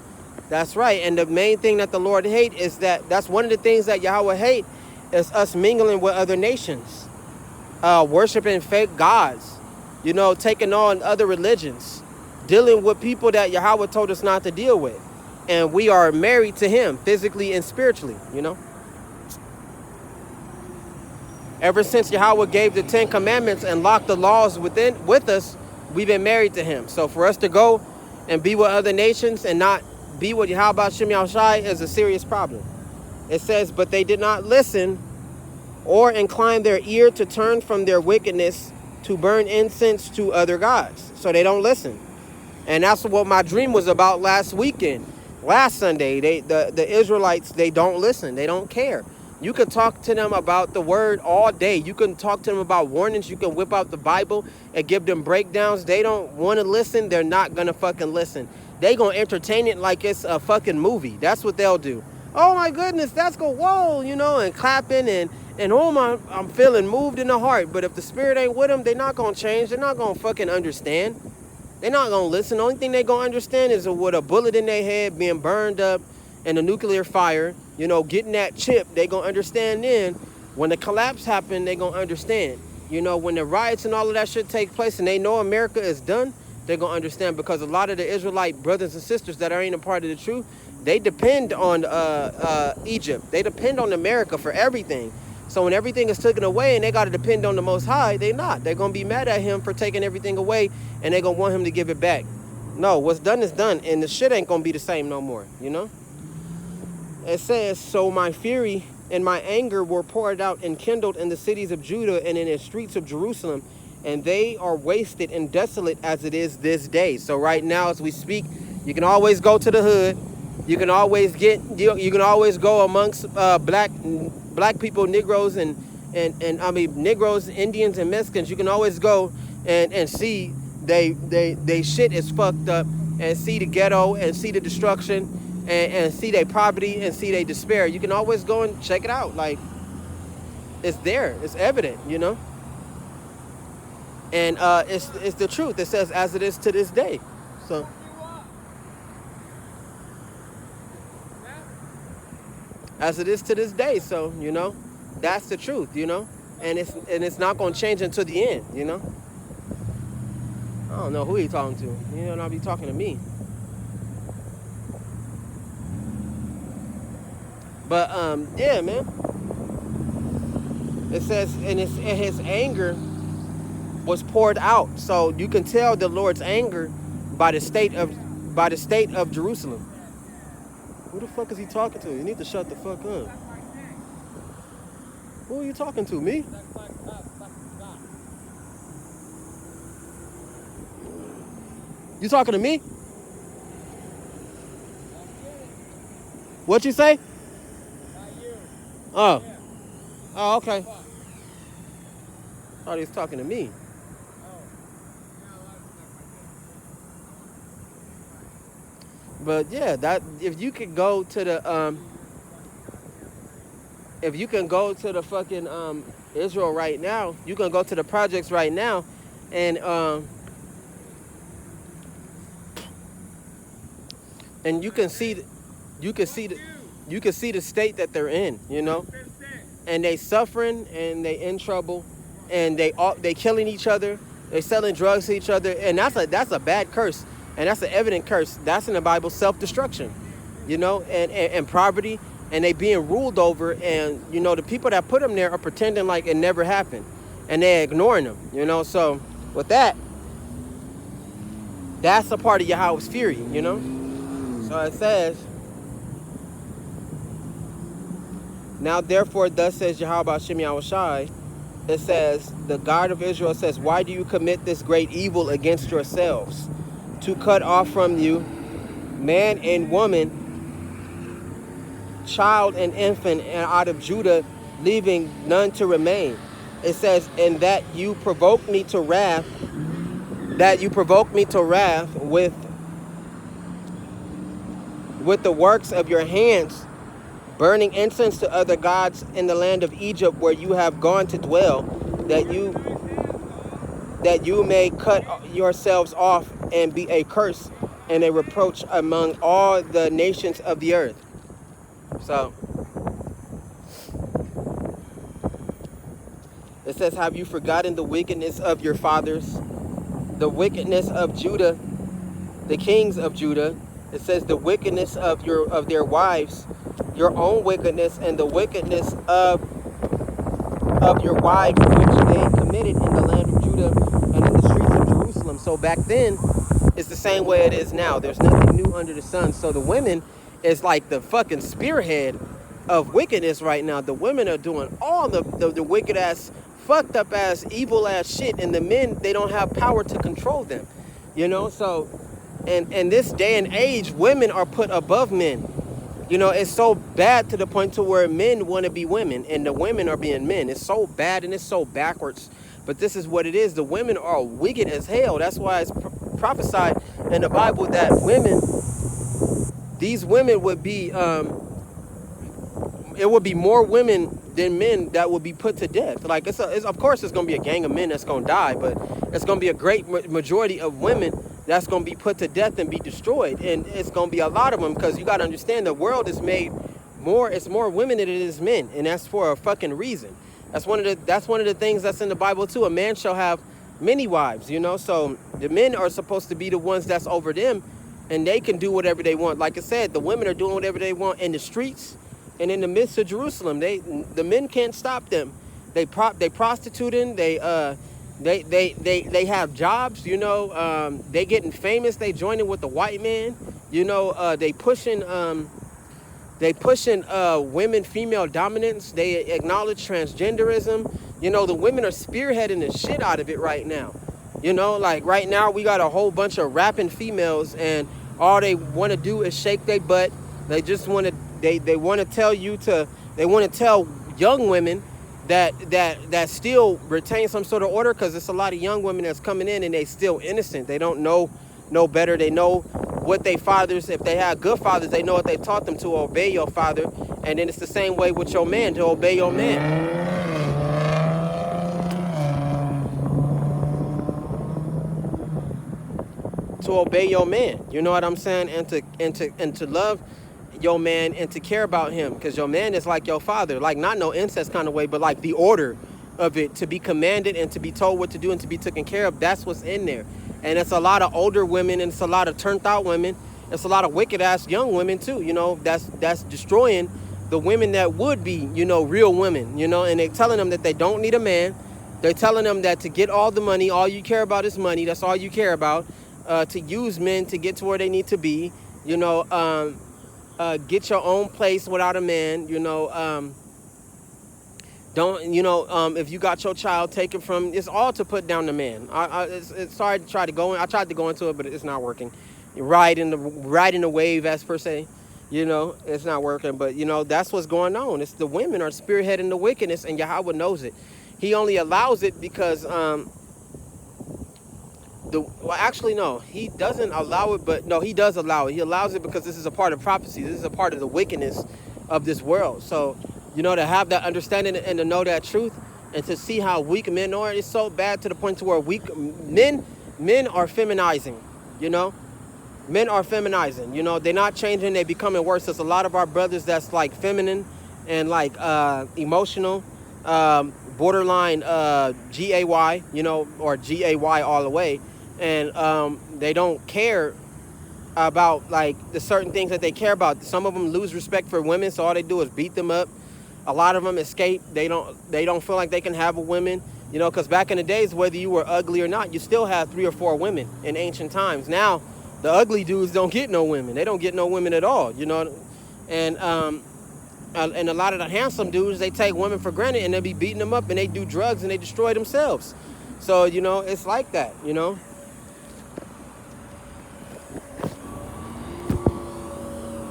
That's right. And the main thing that the Lord hate is that's one of the things that Yahweh hate, is us mingling with other nations, worshiping fake gods, you know, taking on other religions, dealing with people that Yahweh told us not to deal with. And we are married to him physically and spiritually, you know. Ever since Yahweh gave the 10 commandments and locked the laws with us, we've been married to him. So for us to go and be with other nations and not be with Yahweh Shem Yahushai is a serious problem. It says, but they did not listen or incline their ear to turn from their wickedness to burn incense to other gods. So they don't listen. And that's what my dream was about last weekend. Last Sunday, the Israelites, they don't listen. They don't care. You can talk to them about the word all day. You can talk to them about warnings. You can whip out the Bible and give them breakdowns. They don't want to listen. They're not going to fucking listen. They going to entertain it like it's a fucking movie. That's what they'll do. Oh my goodness, that's go, whoa, you know, and clapping and oh my, I'm feeling moved in the heart. But if the spirit ain't with them, they're not going to change. They're not going to fucking understand. They're not going to listen. The only thing they're going to understand is with a bullet in their head, being burned up in a nuclear fire, you know, getting that chip. They're going to understand then. When the collapse happened, they're going to understand. You know, when the riots and all of that shit take place and they know America is done, they're going to understand, because a lot of the Israelite brothers and sisters that ain't a part of the truth, they depend on Egypt. They depend on America for everything. So when everything is taken away and they got to depend on the Most High, they're not. They're going to be mad at him for taking everything away, and they're going to want him to give it back. No, what's done is done, and the shit ain't going to be the same no more, you know? It says, so my fury and my anger were poured out and kindled in the cities of Judah and in the streets of Jerusalem, and they are wasted and desolate as it is this day. So right now, as we speak, you can always go to the hood. You can always you can always go amongst black people, Negroes, and I mean Negroes, Indians, and Mexicans. You can always go and see they shit is fucked up, and see the ghetto, and see the destruction, and see their poverty, and see their despair. You can always go and check it out. Like, it's there, it's evident, you know. And it's the truth. It says as it is to this day. So as it is to this day. So, you know, that's the truth, you know. And it's not gonna change until the end, you know. I don't know who he talking to. You know, not be talking to me. But yeah, man. It says, and his anger was poured out. So you can tell the Lord's anger by the state of Jerusalem. Who the fuck is he talking to? You need to shut the fuck up. Who are you talking to? Me? You talking to me? What you say? Oh. Oh, okay. Thought he was talking to me. But yeah, that if you can go to the fucking Israel right now, you can go to the projects right now, and you can see the state that they're in, you know, and they suffering, and they in trouble, and they killing each other, they selling drugs to each other, and that's a bad curse. And that's an evident curse. That's in the Bible, self-destruction, you know, and poverty, and they being ruled over. And, you know, the people that put them there are pretending like it never happened, and they're ignoring them, you know. So with that, that's a part of Yahweh's fury, you know. So it says, now therefore, thus says Yahweh Hashem Yahushai, it says, the God of Israel says, why do you commit this great evil against yourselves, to cut off from you man and woman, child and infant, and out of Judah leaving none to remain? It says, and that you provoke me to wrath, with the works of your hands, burning incense to other gods in the land of Egypt, where you have gone to dwell, that you may cut yourselves off and be a curse and a reproach among all the nations of the earth. So it says, have you forgotten the wickedness of your fathers, the wickedness of Judah, the kings of Judah? It says the wickedness of their wives, your own wickedness, and the wickedness of your wives, which they committed in the land of Judah and in the streets of Jerusalem. So back then, it's the same way it is now. There's nothing new under the sun. So the women is like the fucking spearhead of wickedness right now. The women are doing all the wicked ass, fucked up ass, evil ass shit, and the men, they don't have power to control them, you know. So in this day and age, women are put above men. You know, it's so bad to the point to where men want to be women and the women are being men. It's so bad and it's so backwards. But this is what it is. The women are wicked as hell. That's why it's prophesied in the Bible that these women would be, it would be more women than men that would be put to death. Like, of course, it's going to be a gang of men that's going to die, but it's going to be a great majority of women that's going to be put to death and be destroyed. And it's going to be a lot of them, because you got to understand the world is made more, it's more women than it is men. And that's for a fucking reason. That's one of the things that's in the Bible too. A man shall have many wives, you know. So the men are supposed to be the ones that's over them, and they can do whatever they want. Like I said, the women are doing whatever they want in the streets and in the midst of Jerusalem. The men can't stop them. They prostituting, they have jobs, you know. They getting famous, they joining with the white man, you know. They pushing They pushing women, female dominance. They acknowledge transgenderism. You know, the women are spearheading the shit out of it right now. You know, like right now we got a whole bunch of rapping females, and all they want to do is shake their butt. They just want to, they want to tell you to, they want to tell young women that still retain some sort of order, because it's a lot of young women that's coming in and they still innocent. They don't know better. They know what they fathers, if they had good fathers, they know what they taught them, to obey your father. And then it's the same way with your man, to obey your man. To obey your man, you know what I'm saying? And to love your man and to care about him, because your man is like your father, like not no incest kind of way, but like the order of it, to be commanded and to be told what to do and to be taken care of. That's what's in there. And it's a lot of older women, and it's a lot of turned out women. It's a lot of wicked ass young women too, you know, that's destroying the women that would be, you know, real women, you know. And they're telling them that they don't need a man. They're telling them that to get all the money, all you care about is money. That's all you care about. To use men to get to where they need to be, you know. Get your own place without a man, you know. Don't, you know, if you got your child taken from, it's all to put down the man. It's sorry to try to go in. I tried to go into it, but it's not working. You're riding the wave, as per se, you know, it's not working. But, you know, that's what's going on. It's the women are spearheading the wickedness, and Yahweh knows it. He only allows it because, well, actually, no, he doesn't allow it, but no, he does allow it. He allows it because this is a part of prophecy. This is a part of the wickedness of this world. So, you know, to have that understanding and to know that truth and to see how weak men are, it's so bad to the point to where men are feminizing, you know. Men are feminizing, you know. They're not changing, they're becoming worse. There's a lot of our brothers that's like feminine and like emotional, borderline GAY, you know, or GAY all the way. And they don't care about like the certain things that they care about. Some of them lose respect for women, so all they do is beat them up. A lot of them escape. They don't feel like they can have a woman, you know, because back in the days, whether you were ugly or not, you still had 3 or 4 women in ancient times. Now the ugly dudes don't get no women. They don't get no women at all, you know. And a lot of the handsome dudes, they take women for granted, and they be beating them up, and they do drugs, and they destroy themselves. So, you know, it's like that, you know.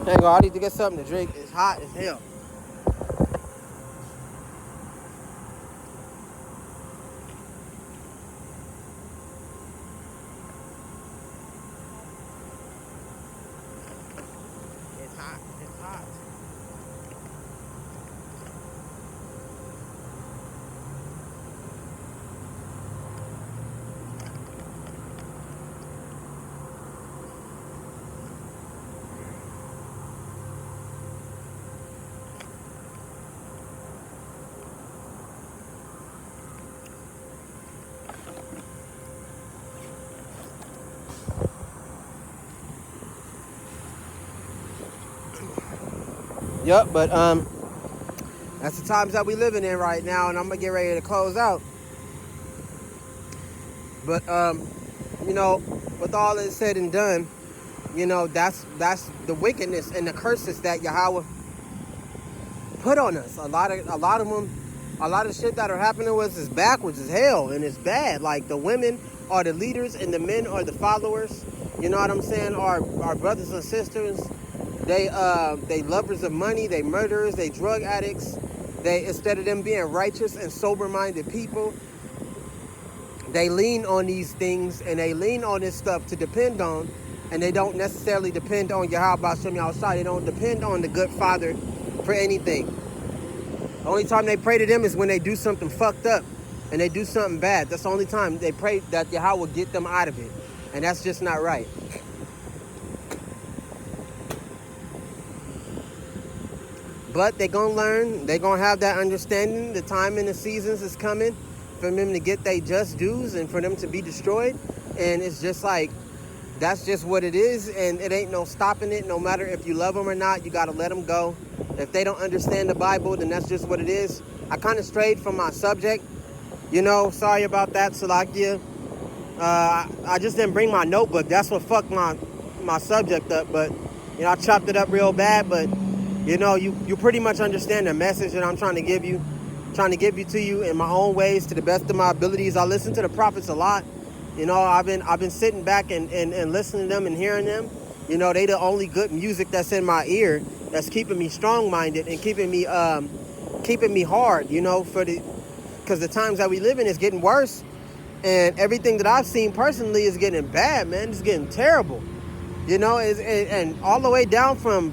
Hang on, I need to get something to drink. It's hot as hell. It's hot. It's hot. Yep, but that's the times that we living in right now, and I'm gonna get ready to close out. But you know, with all that said and done, you know, that's the wickedness and the curses that Yahweh put on us. A lot of them, a lot of shit that are happening to us is backwards as hell, and it's bad. Like the women are the leaders and the men are the followers. You know what I'm saying? Our brothers and sisters. They lovers of money, they murderers, they drug addicts. They, instead of them being righteous and sober-minded people, they lean on these things and they lean on this stuff to depend on, and they don't necessarily depend on Yahweh Shem Yahushua. They don't depend on the good Father for anything. The only time they pray to them is when they do something fucked up and they do something bad. That's the only time they pray that Yahweh will get them out of it, and that's just not right. But they're going to learn. They're going to have that understanding. The time and the seasons is coming for them to get their just dues and for them to be destroyed. And it's just like, that's just what it is. And it ain't no stopping it. No matter if you love them or not, you got to let them go. If they don't understand the Bible, then that's just what it is. I kind of strayed from my subject. You know, sorry about that, Salakia. I just didn't bring my notebook. That's what fucked my subject up. But, you know, I chopped it up real bad. But You know, you pretty much understand the message that I'm trying to give you to you in my own ways to the best of my abilities. I listen to the prophets a lot. You know, I've been sitting back and listening to them and hearing them. You know, they the only good music that's in my ear that's keeping me strong-minded and keeping me hard, you know, because the times that we live in is getting worse. And everything that I've seen personally is getting bad, man. It's getting terrible. You know, and all the way down from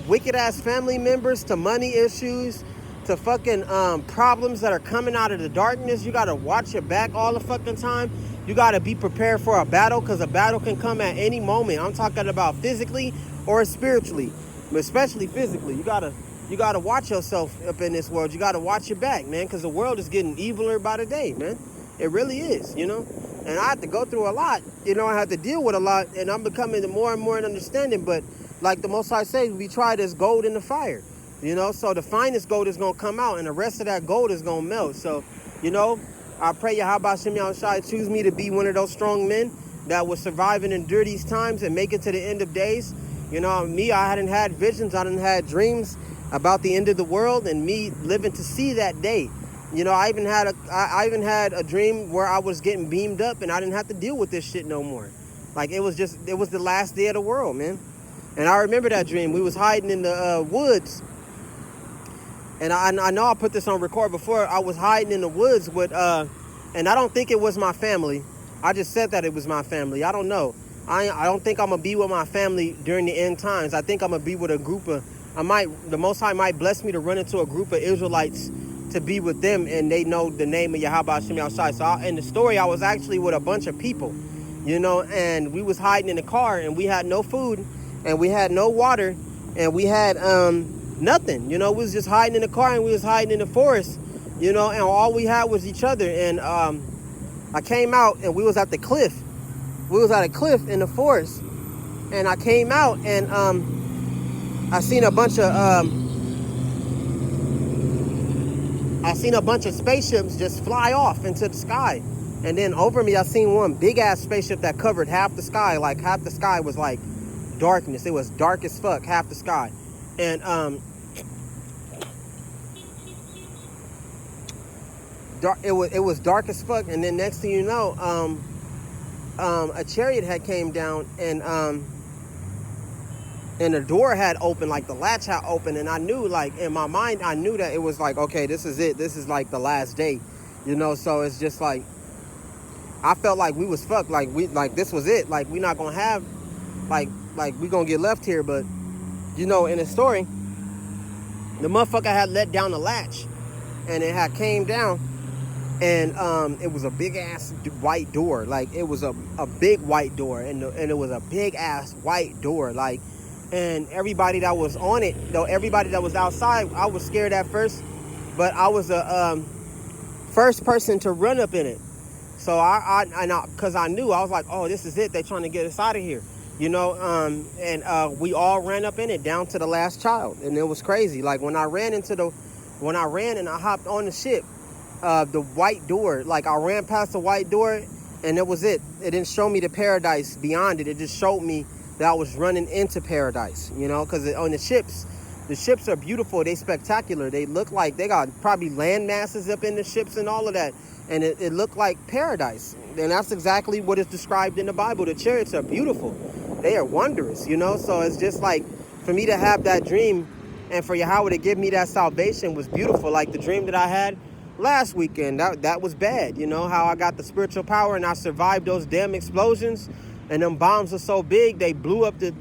wicked ass family members to money issues to fucking problems that are coming out of the darkness. You gotta watch your back all the fucking time. You gotta be prepared for a battle, because a battle can come at any moment. I'm talking about physically or spiritually, but especially physically. You gotta watch yourself up in this world. You gotta watch your back, man, because the world is getting eviler by the day, man. It really is, you know. And I have to go through a lot, you know. I have to deal with a lot, and I'm becoming more and more understanding. But like the Most High says, we try this gold in the fire, you know. So the finest gold is gonna come out, and the rest of that gold is gonna melt. So, you know, I pray Yahweh Shem Yahushai choose me to be one of those strong men that will survive and endure these times and make it to the end of days. You know, me, I hadn't had visions, I didn't had dreams about the end of the world, and me living to see that day. You know, I even had a dream where I was getting beamed up and I didn't have to deal with this shit no more. Like, it was the last day of the world, man. And I remember that dream. We was hiding in the woods. And I know I put this on record before. I was hiding in the woods with, and I don't think it was my family. I just said that it was my family. I don't know. I don't think I'm going to be with my family during the end times. I think I'm going to be with a group of, the Most High might bless me to run into a group of Israelites to be with them, and they know the name of Yahweh Shem Yahushai. So in the story, I was actually with a bunch of people, you know, and we was hiding in the car, and we had no food, and we had no water, and we had nothing, you know. We was just hiding in the car, and we was hiding in the forest, you know, and all we had was each other. And I came out, and we was at the cliff. We was at a cliff in the forest, and I came out, and I seen a bunch of spaceships just fly off into the sky. And then over me, I seen one big ass spaceship that covered half the sky. Like, half the sky was like darkness. It was dark as fuck, half the sky. And it was dark as fuck. And then next thing you know, a chariot had came down, and the door had opened, like the latch had opened, and I knew, like, in my mind, I knew that it was like, okay, this is it. This is like the last day, you know. So it's just like, I felt like we was fucked. Like, this was it. Like, we not gonna have, like we gonna get left here. But, you know, in the story, the motherfucker had let down the latch, and it had came down, and it was a big ass white door. Like, it was a big white door, and it was a big ass white door, like. And everybody that was on it, though, everybody that was outside, I was scared at first, but I was the first person to run up in it. So because I knew, I was like, oh, this is it. They trying to get us out of here, you know. And we all ran up in it down to the last child, and it was crazy. Like, when I ran and I hopped on the ship, the white door, like, I ran past the white door, and it was it. It didn't show me the paradise beyond it. It just showed me that I was running into paradise, you know, because on the ships are beautiful. They spectacular. They look like they got probably land masses up in the ships and all of that. And it looked like paradise. And that's exactly what is described in the Bible. The chariots are beautiful. They are wondrous, you know. So it's just like, for me to have that dream and for Yahweh to give me that salvation was beautiful. Like the dream that I had last weekend, that was bad, you know, how I got the spiritual power and I survived those damn explosions. And them bombs are so big, they blew up the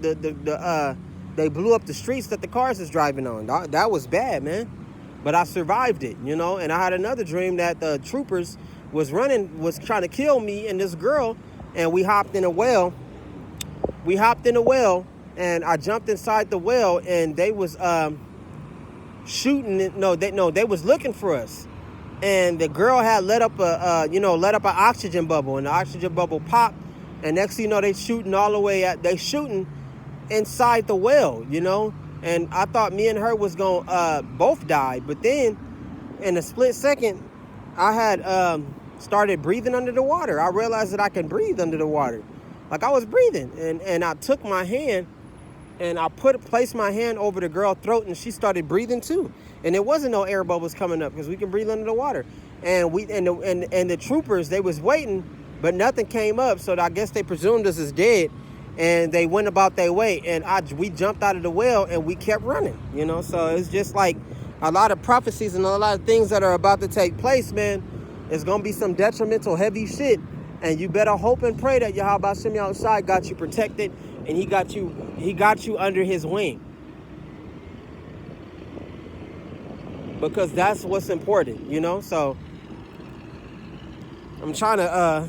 streets that the cars is driving on. That was bad, man. But I survived it, you know. And I had another dream that the troopers was trying to kill me and this girl, and we hopped in a well. And I jumped inside the well, and they was shooting it. They was looking for us. And the girl had let up an oxygen bubble, and the oxygen bubble popped. And next thing you know, they shooting inside the well, you know. And I thought me and her was going to both die. But then, in a split second, I had started breathing under the water. I realized that I can breathe under the water. Like, I was breathing. And I took my hand and I placed my hand over the girl's throat, and she started breathing too. And there wasn't no air bubbles coming up because we can breathe under the water. And the troopers, they was waiting, but nothing came up. So I guess they presumed us as dead, and they went about their way. And we jumped out of the well and we kept running, you know. So it's just like a lot of prophecies and a lot of things that are about to take place, man. It's gonna be some detrimental, heavy shit, and you better hope and pray that Yahweh Hashem Yahushai got you protected, and he got you under his wing, because that's what's important, you know. So I'm trying to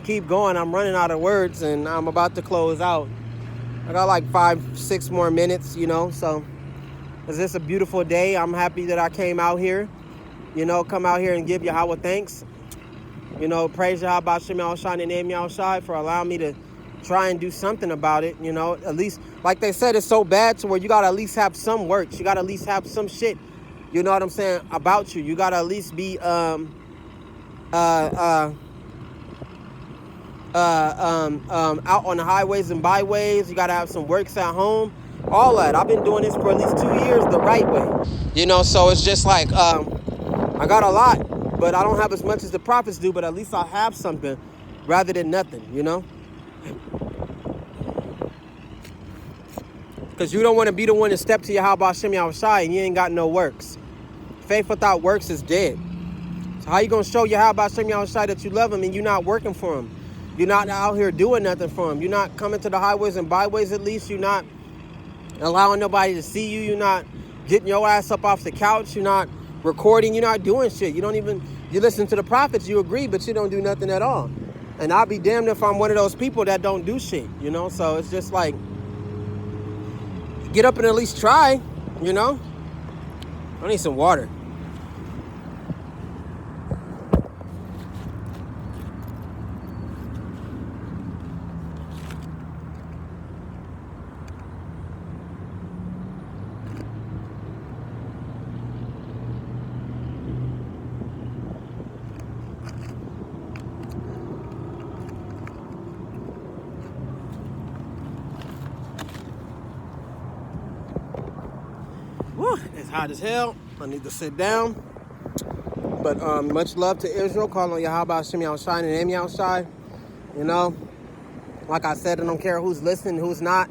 keep going. I'm running out of words, and I'm about to close out. I got like 5-6 more minutes, you know. So it's just a beautiful day. I'm happy that I came out here, you know, come out here and give Yahweh thanks. You know, praise Yahweh Hashem Yahushai and the name Yahushai for allowing me to try and do something about it, you know. At least, like they said, it's so bad to where you got to at least have some works. You got to at least have some shit, you know what I'm saying, about you. You got to at least be out on the highways and byways. You got to have some works at home. All that. I've been doing this for at least 2 years the right way. You know, so it's just like, I got a lot, but I don't have as much as the prophets do, but at least I have something rather than nothing, you know? Because you don't want to be the one to step to Yahweh Hashem Yahushai and you ain't got no works. Faith without works is dead. So how you going to show Yahweh Hashem Yahushai that you love him and you're not working for him? You're not out here doing nothing for him. You're not coming to the highways and byways at least. You're not allowing nobody to see you. You're not getting your ass up off the couch. You're not recording. You're not doing shit. You don't even, you listen to the prophets, you agree, but you don't do nothing at all. And I'll be damned if I'm one of those people that don't do shit, you know? So it's just like, get up and at least try, you know? I need some water. Whew, it's hot as hell. I need to sit down. But much love to Israel. Call on Yahweh Hashem Yahushai and the name Yahushai. You know, like I said, I don't care who's listening, who's not.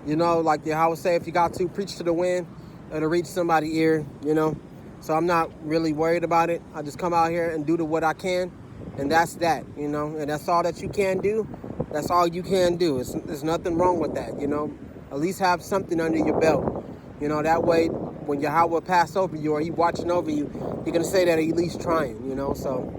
You know, like Yahweh say, if you got to, preach to the wind. It'll reach somebody's ear, you know. So I'm not really worried about it. I just come out here and do what I can. And that's that, you know. And that's all that you can do. That's all you can do. There's nothing wrong with that, you know. At least have something under your belt. You know, that way, when Yahweh pass over you or he watching over you, you're going to say that at least trying, you know. So,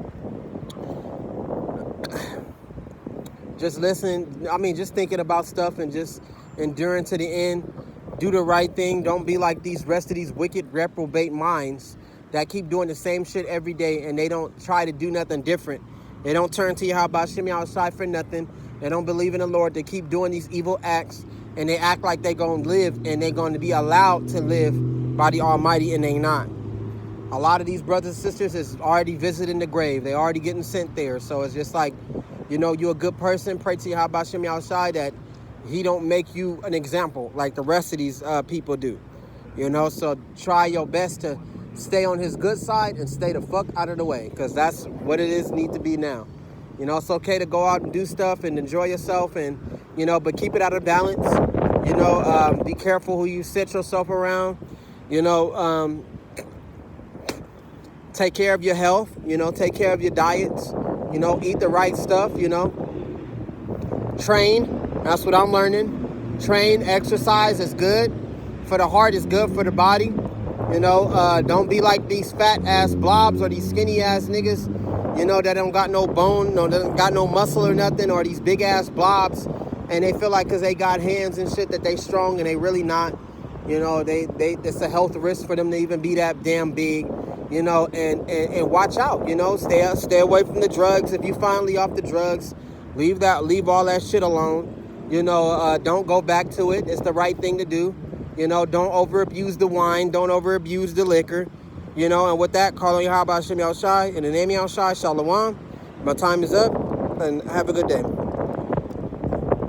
just listen. I mean, just thinking about stuff and just enduring to the end. Do the right thing. Don't be like these rest of these wicked, reprobate minds that keep doing the same shit every day and they don't try to do nothing different. They don't turn to Yahweh Hashem Yahushai for nothing. They don't believe in the Lord. They keep doing these evil acts. And they act like they're going to live and they're going to be allowed to live by the Almighty, and they not. A lot of these brothers and sisters is already visiting the grave. They already getting sent there. So it's just like, you know, you're a good person. Pray to Yahweh Hashem Yahushai that he don't make you an example like the rest of these people do. You know, so try your best to stay on his good side and stay the fuck out of the way, because that's what it is need to be now. You know, it's okay to go out and do stuff and enjoy yourself, and, you know, but keep it out of balance. You know, be careful who you set yourself around. You know, take care of your health. You know, take care of your diets. You know, eat the right stuff, you know. Train. That's what I'm learning. Train, exercise is good. For the heart, is good for the body. You know, don't be like these fat-ass blobs or these skinny-ass niggas, you know, that don't got no bone, no, that don't got no muscle or nothing, or these big-ass blobs, and they feel like because they got hands and shit that they strong, and they really not. You know, it's a health risk for them to even be that damn big, you know, and watch out, you know, stay away from the drugs. If you finally off the drugs, leave all that shit alone. You know, don't go back to it. It's the right thing to do. You know, don't over-abuse the wine. Don't over-abuse the liquor. You know, and with that, call on Yahweh Hashem Yahushai. In the name of Yahushai, Shalom. My time is up, and have a good day.